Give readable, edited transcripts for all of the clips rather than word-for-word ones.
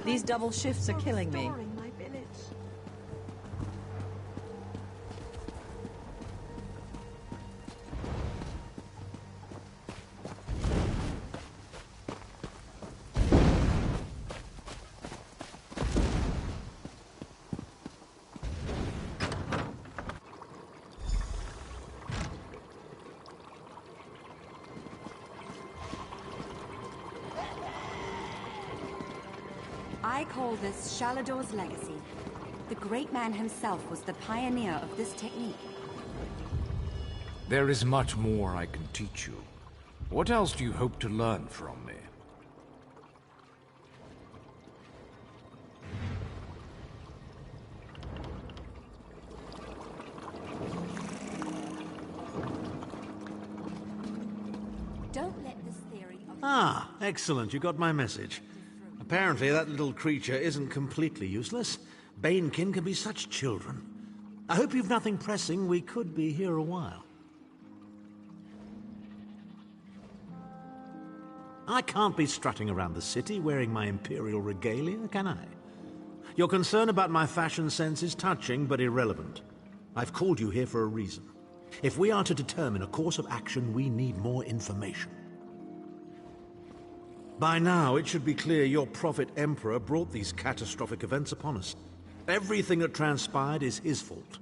These double shifts are killing me. I call this Shalador's legacy. The great man himself was the pioneer of this technique. There is much more I can teach you. What else do you hope to learn from me? Don't let this theory of... Ah, excellent. You got my message. Apparently that little creature isn't completely useless. Banekin can be such children. I hope you've nothing pressing. We could be here a while. I can't be strutting around the city wearing my imperial regalia, can I? Your concern about my fashion sense is touching but irrelevant. I've called you here for a reason. If we are to determine a course of action, we need more information. By now, it should be clear your prophet Emperor brought these catastrophic events upon us. Everything that transpired is his fault.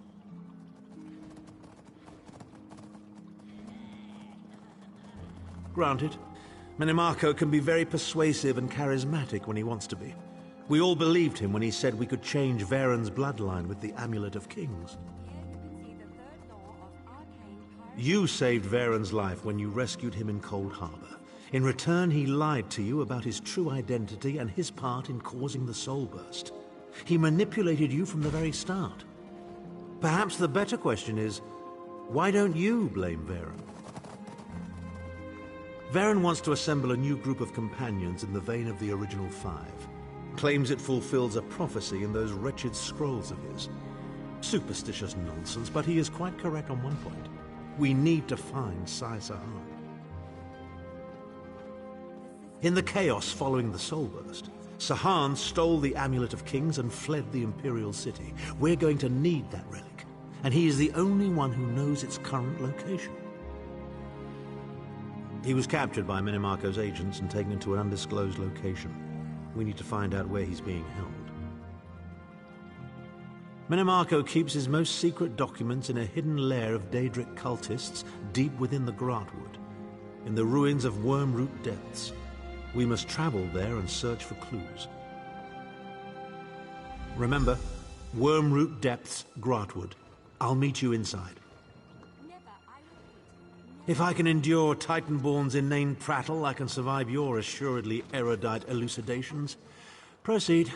Granted, Minimarco can be very persuasive and charismatic when he wants to be. We all believed him when he said we could change Varen's bloodline with the Amulet of Kings. You saved Varen's life when you rescued him in Cold Harbor. In return, he lied to you about his true identity and his part in causing the Soul Burst. He manipulated you from the very start. Perhaps the better question is, why don't you blame Varen? Varen wants to assemble a new group of companions in the vein of the original 5. Claims it fulfills a prophecy in those wretched scrolls of his. Superstitious nonsense, but he is quite correct on one point. We need to find Sahan. In the chaos following the Soul Burst, Sahan stole the Amulet of Kings and fled the Imperial City. We're going to need that relic, and he is the only one who knows its current location. He was captured by Minimarco's agents and taken to an undisclosed location. We need to find out where he's being held. Minimarco keeps his most secret documents in a hidden lair of Daedric cultists deep within the Grotwood, in the ruins of Wormroot Depths. We must travel there and search for clues. Remember, Wormroot Depths, Grotwood. I'll meet you inside. If I can endure Titanborn's inane prattle, I can survive your assuredly erudite elucidations. Proceed.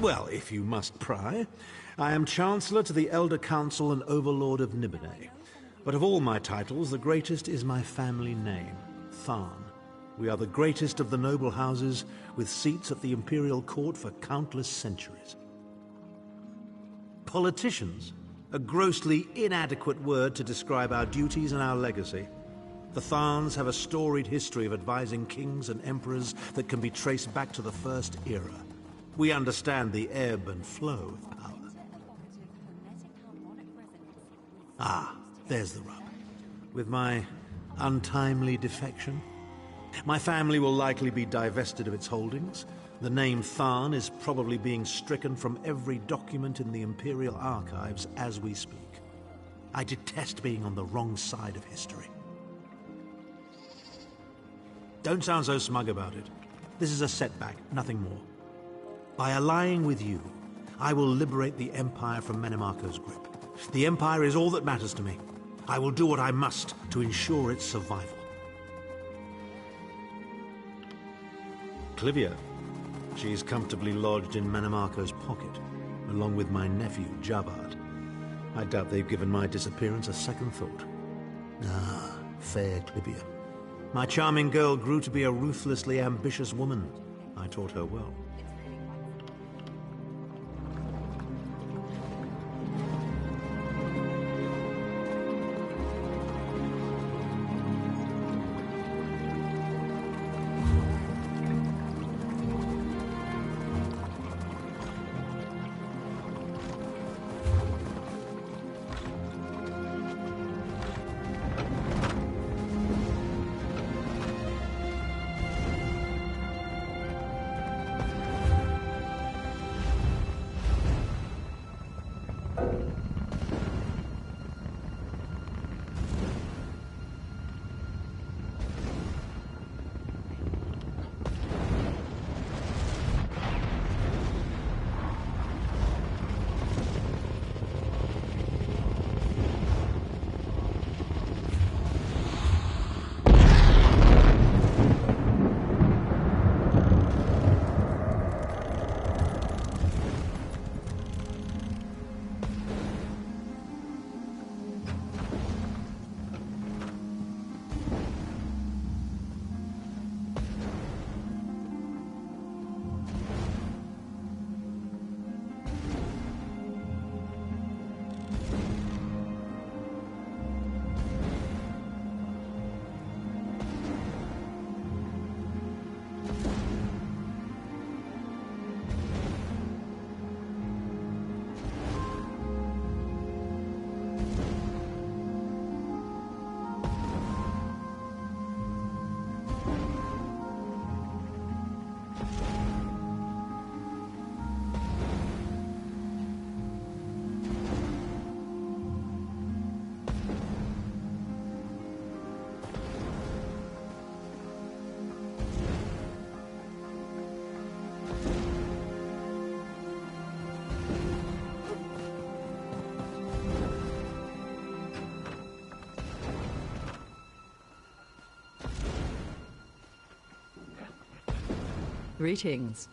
Well, if you must pry, I am Chancellor to the Elder Council and Overlord of Nibene. But of all my titles, the greatest is my family name, Tharn. We are the greatest of the noble houses, with seats at the Imperial Court for countless centuries. Politicians, a grossly inadequate word to describe our duties and our legacy. The Tharns have a storied history of advising kings and emperors that can be traced back to the First Era. We understand the ebb and flow of power. Ah, there's the rub. With my untimely defection, my family will likely be divested of its holdings. The name Tharn is probably being stricken from every document in the Imperial archives as we speak. I detest being on the wrong side of history. Don't sound so smug about it. This is a setback, nothing more. By allying with you, I will liberate the Empire from Minimarco's grip. The Empire is all that matters to me. I will do what I must to ensure its survival. Clivia. She's comfortably lodged in Minimarco's pocket, along with my nephew, Jabard. I doubt they've given my disappearance a second thought. Ah, fair Clivia. My charming girl grew to be a ruthlessly ambitious woman. I taught her well. Greetings.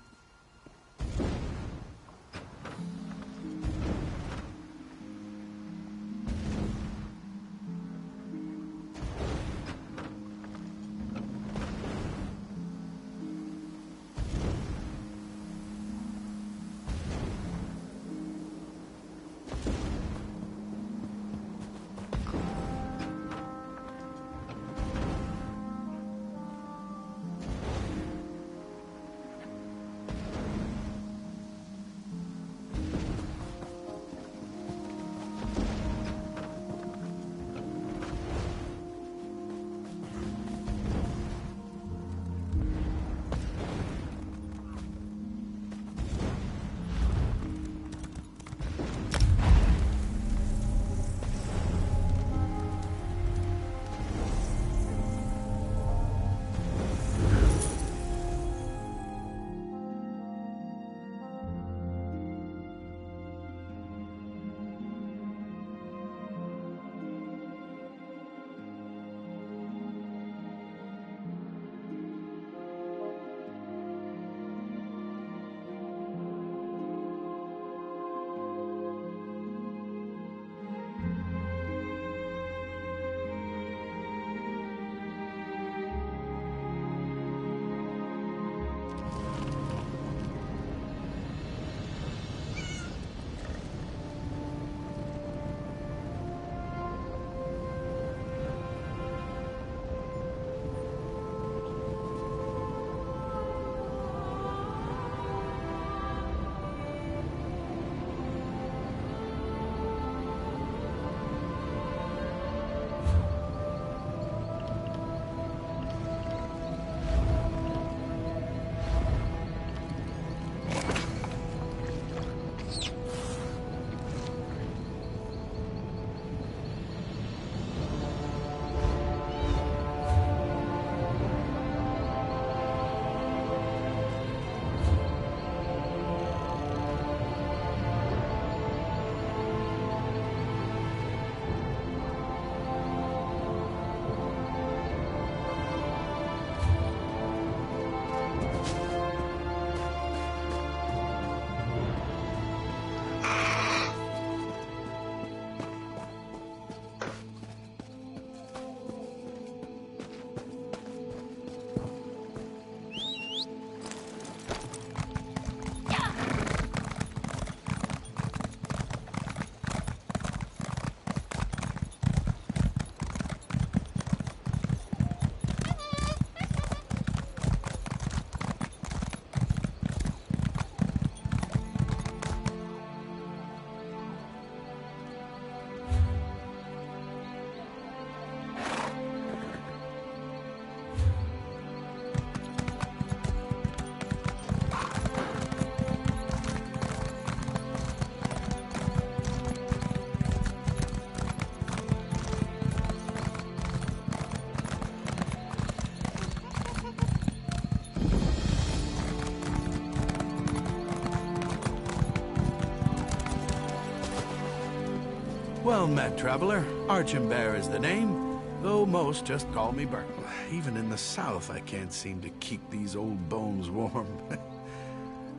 Well met, traveler. Archambair is the name, though most just call me Bert. Even in the south, I can't seem to keep these old bones warm.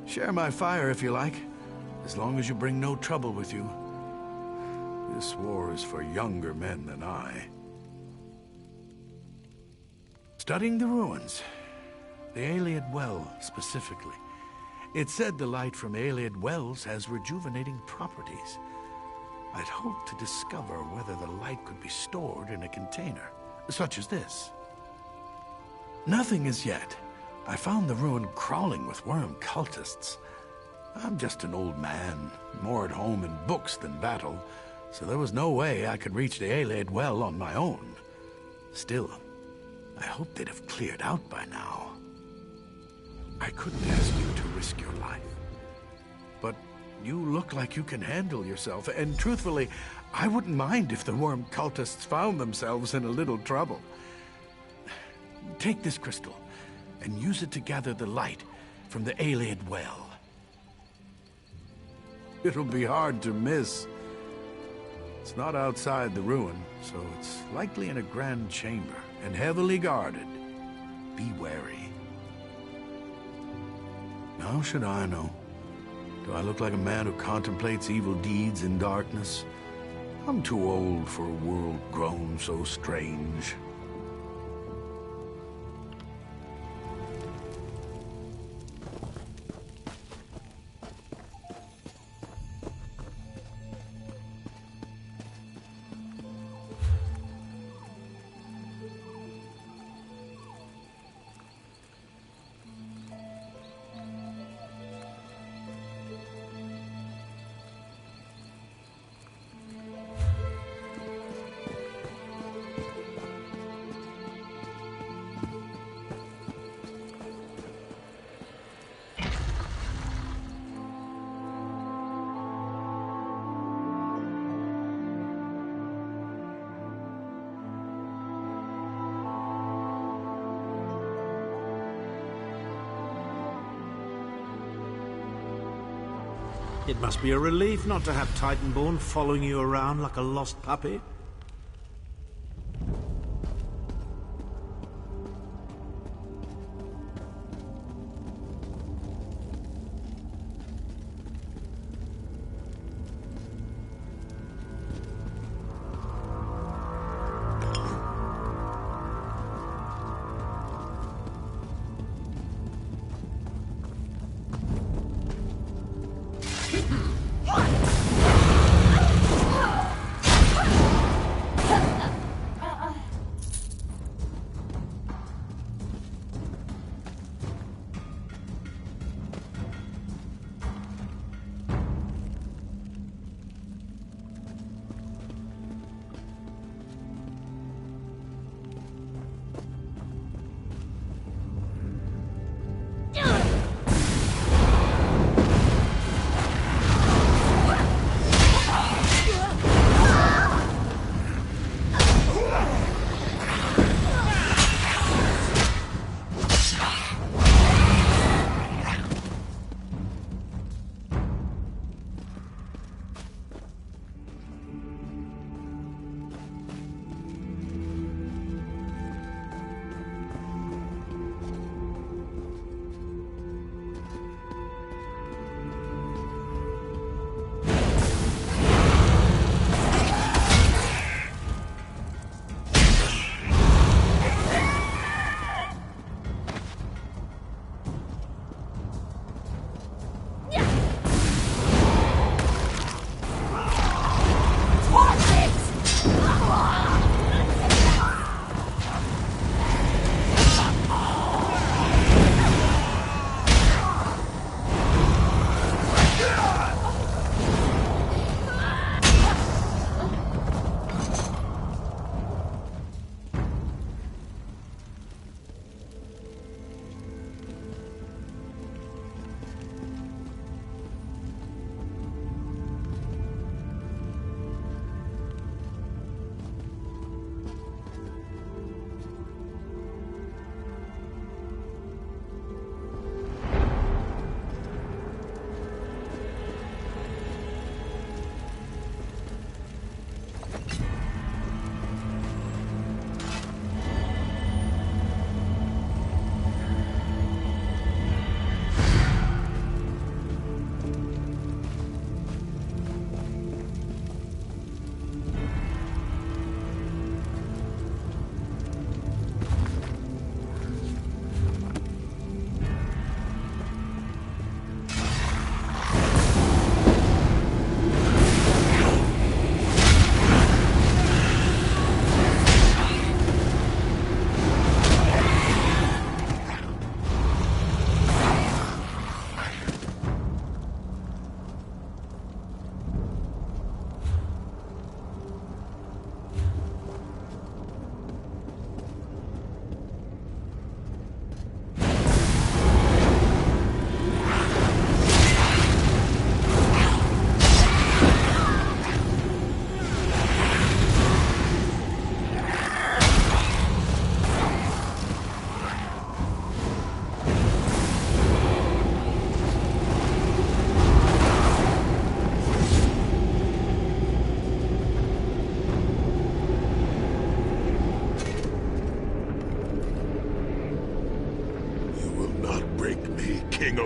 Share my fire if you like, as long as you bring no trouble with you. This war is for younger men than I. Studying the ruins. The Ayleid Well, specifically. It's said the light from Ayleid Wells has rejuvenating properties. I'd hoped to discover whether the light could be stored in a container, such as this. Nothing as yet. I found the ruin crawling with worm cultists. I'm just an old man, more at home in books than battle, so there was no way I could reach the Ayleid Well on my own. Still, I hoped they'd have cleared out by now. I couldn't ask you to risk your life, but you look like you can handle yourself, and truthfully, I wouldn't mind if the worm cultists found themselves in a little trouble. Take this crystal, and use it to gather the light from the Ayleid Well. It'll be hard to miss. It's not outside the ruin, so it's likely in a grand chamber, and heavily guarded. Be wary. How should I know? Do I look like a man who contemplates evil deeds in darkness? I'm too old for a world grown so strange. It must be a relief not to have Titanborn following you around like a lost puppy.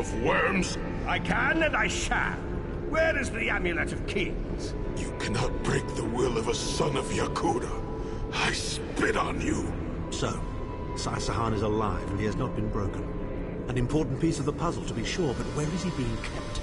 of worms! I can and I shall. Where is the Amulet of Kings? You cannot break the will of a son of Yakuda. I spit on you. So, Sai-Sahan is alive and he has not been broken. An important piece of the puzzle, to be sure, but where is he being kept?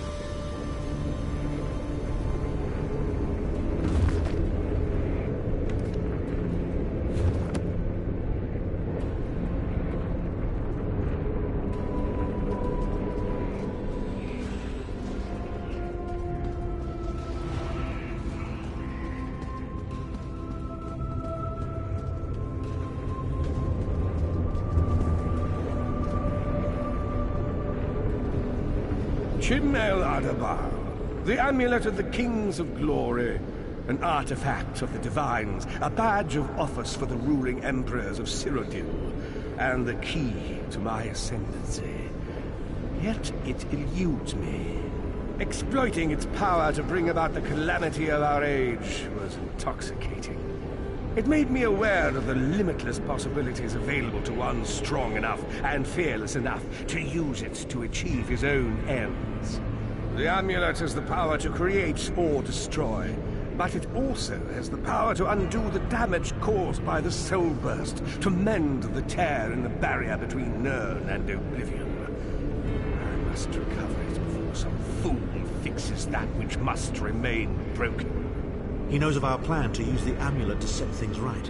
Chim El Adabar, the Amulet of the Kings of Glory, an artifact of the Divines, a badge of office for the ruling emperors of Cyrodiil, and the key to my ascendancy. Yet it eludes me. Exploiting its power to bring about the calamity of our age was intoxicating. It made me aware of the limitless possibilities available to one strong enough and fearless enough to use it to achieve his own ends. The amulet has the power to create or destroy, but it also has the power to undo the damage caused by the soul burst, to mend the tear in the barrier between Nirn and oblivion. I must recover it before some fool fixes that which must remain broken. He knows of our plan to use the amulet to set things right.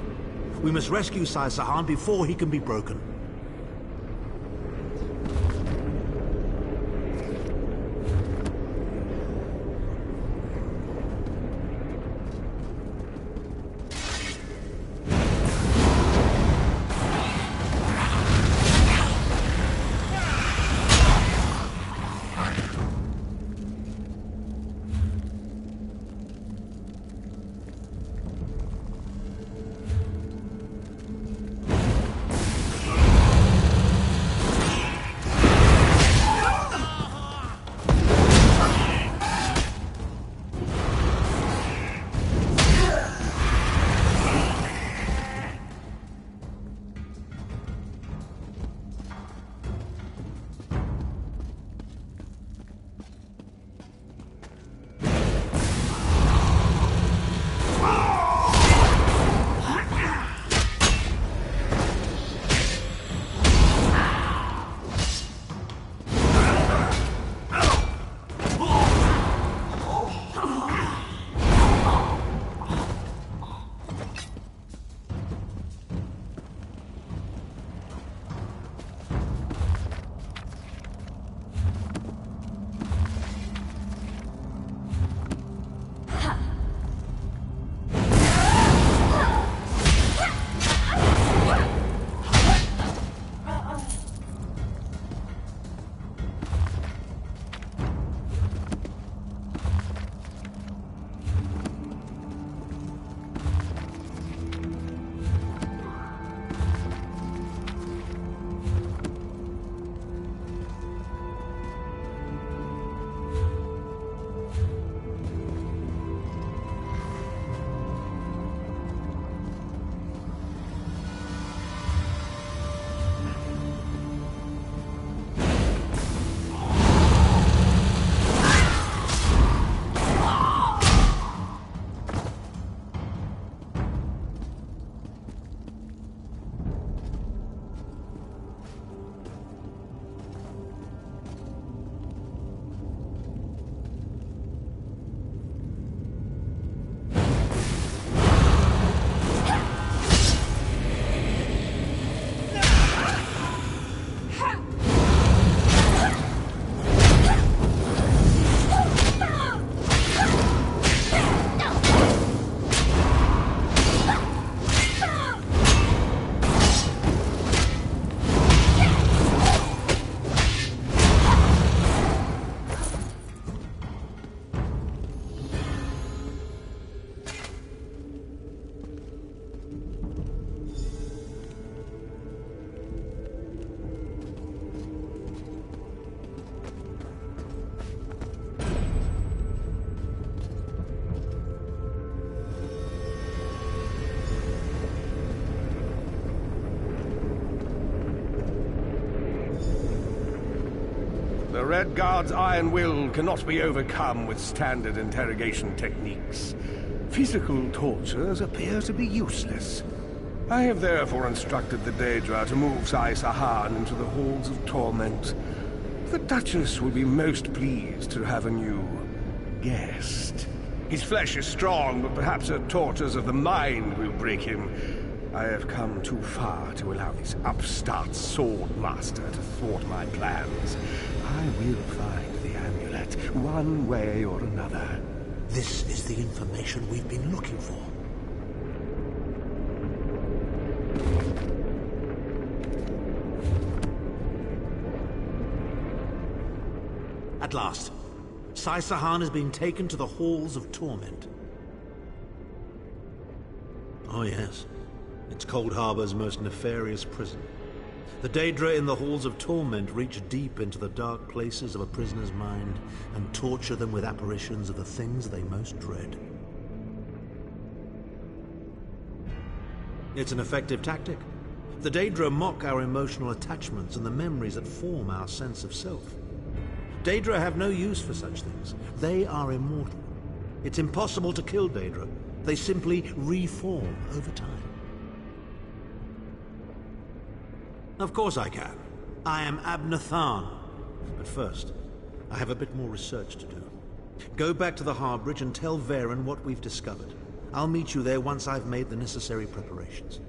We must rescue Sai-Sahan before he can be broken. Red Guard's iron will cannot be overcome with standard interrogation techniques. Physical tortures appear to be useless. I have therefore instructed the Daedra to move Sai-Sahan into the Halls of Torment. The Duchess will be most pleased to have a new guest. His flesh is strong, but perhaps her tortures of the mind will break him. I have come too far to allow this upstart sword master to thwart my plans. I will find the amulet, one way or another. This is the information we've been looking for. At last, Sai-Sahan has been taken to the Halls of Torment. Oh yes, it's Cold Harbor's most nefarious prison. The Daedra in the Halls of Torment reach deep into the dark places of a prisoner's mind and torture them with apparitions of the things they most dread. It's an effective tactic. The Daedra mock our emotional attachments and the memories that form our sense of self. Daedra have no use for such things. They are immortal. It's impossible to kill Daedra. They simply reform over time. Of course I can. I am Abner Tharn. But first, I have a bit more research to do. Go back to the Harbridge and tell Varen what we've discovered. I'll meet you there once I've made the necessary preparations.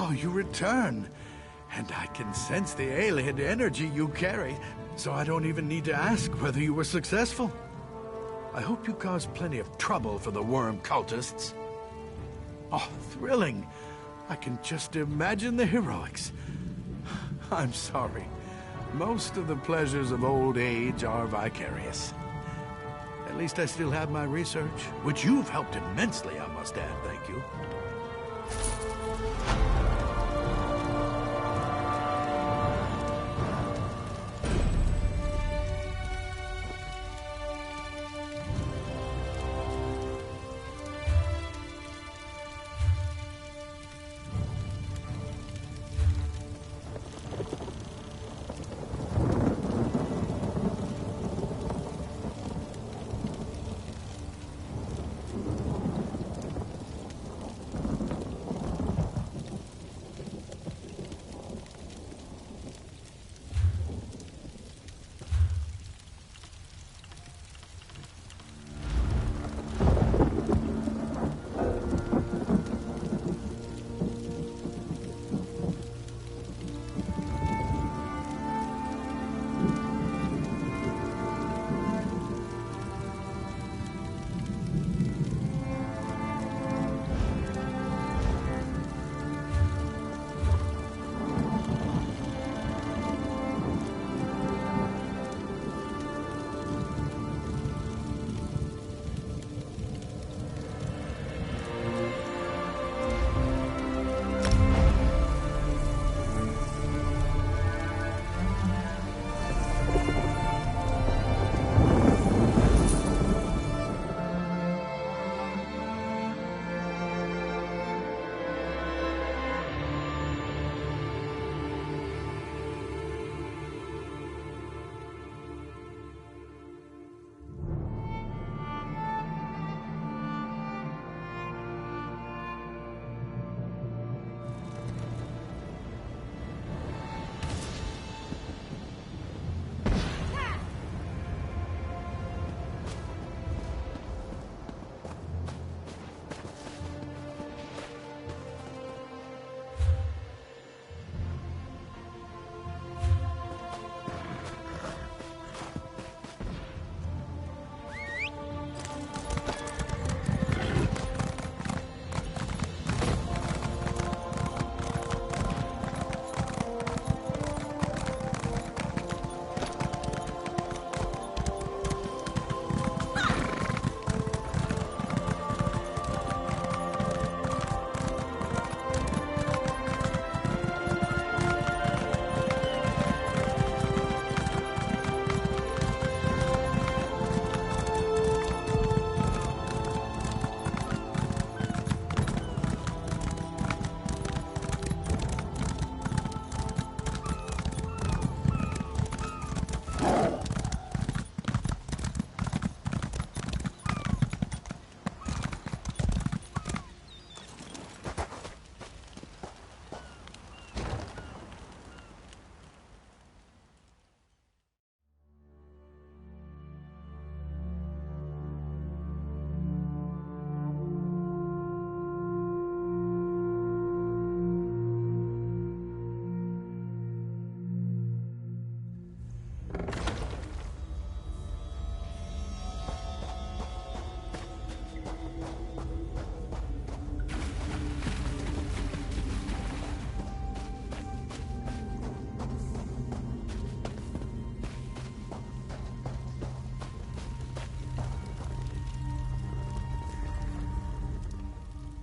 Oh, you return. And I can sense the alien energy you carry, so I don't even need to ask whether you were successful. I hope you caused plenty of trouble for the worm cultists. Oh, thrilling. I can just imagine the heroics. I'm sorry. Most of the pleasures of old age are vicarious. At least I still have my research, which you've helped immensely, I must add. Thank you.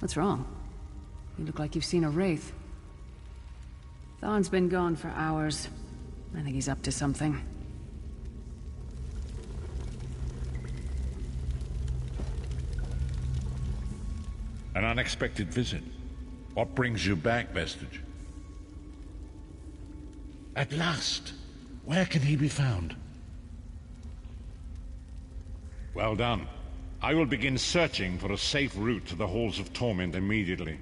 What's wrong? You look like you've seen a wraith. Tharn's been gone for hours. I think he's up to something. An unexpected visit. What brings you back, Vestige? At last! Where can he be found? Well done. I will begin searching for a safe route to the Halls of Torment immediately.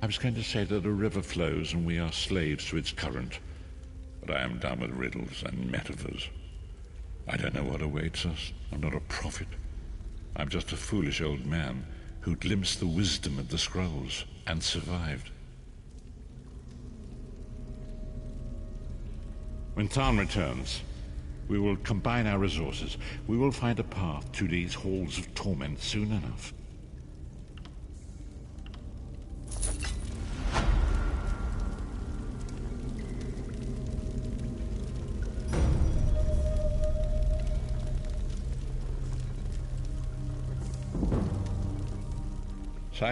I was going to say that a river flows and we are slaves to its current, but I am done with riddles and metaphors. I don't know what awaits us. I'm not a prophet. I'm just a foolish old man who glimpsed the wisdom of the scrolls and survived. When Tharn returns, we will combine our resources. We will find a path to these halls of torment soon enough.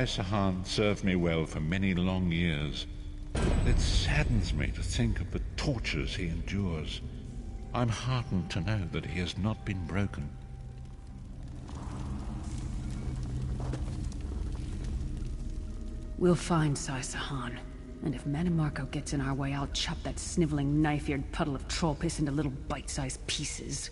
Sahan served me well for many long years. It saddens me to think of the tortures he endures. I'm heartened to know that he has not been broken. We'll find Sahan. And if Manimarco gets in our way, I'll chop that sniveling, knife-eared puddle of troll piss into little bite-sized pieces.